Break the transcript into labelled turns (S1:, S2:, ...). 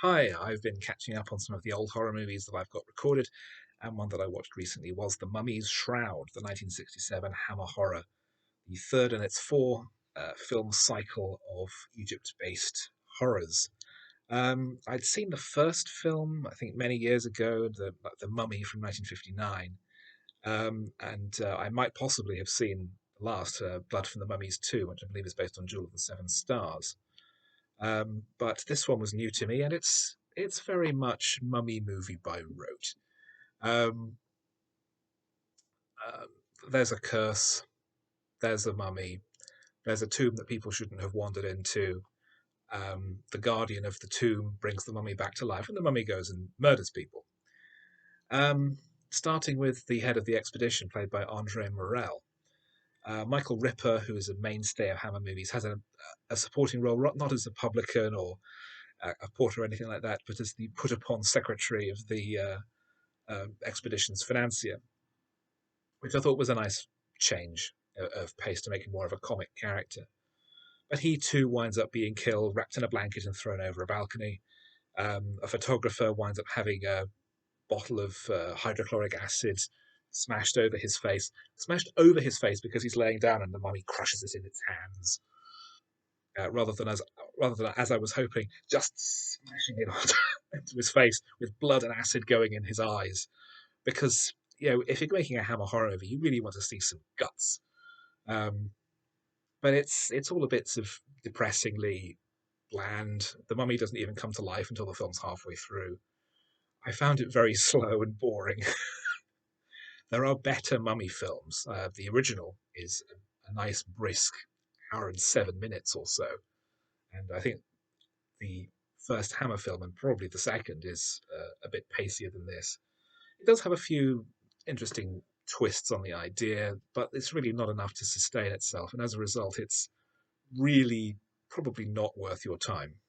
S1: Hi, I've been catching up on some of the old horror movies that I've got recorded, and one that I watched recently was The Mummy's Shroud, the 1967 Hammer horror, the third in its four film cycle of Egypt based horrors. I'd seen the first film, I think, many years ago, the Mummy from 1959, and I might possibly have seen the last, Blood from the Mummies 2, which I believe is based on Jewel of the Seven Stars. But this one was new to me, and it's very much mummy movie by rote. Um, uh, there's a curse. There's a mummy. There's a tomb that people shouldn't have wandered into. The guardian of the tomb brings the mummy back to life, and the mummy goes and murders people. Um, Starting with the head of the expedition, played by André Morell. Michael Ripper, who is a mainstay of Hammer movies, has a supporting role, not as a publican or a porter or anything like that, but as the put upon secretary of the expedition's financier, which I thought was a nice change of pace to make him more of a comic character. But he too winds up being killed, wrapped in a blanket, and thrown over a balcony. A photographer winds up having a bottle of hydrochloric acid smashed over his face because he's laying down and the mummy crushes it in its hands, rather than as I was hoping, just smashing it into his face with blood and acid going in his eyes. Because if you're making a Hammer horror movie, you really want to see some guts. Um, but it's all a bit of depressingly bland. The mummy doesn't even come to life until the film's halfway through. I found it very slow and boring. There are better mummy films. The original is a nice brisk hour and 7 minutes or so, and I think the first Hammer film and probably the second is a bit pacier than this. It does have a few interesting twists on the idea, but it's really not enough to sustain itself, and as a result, it's really probably not worth your time.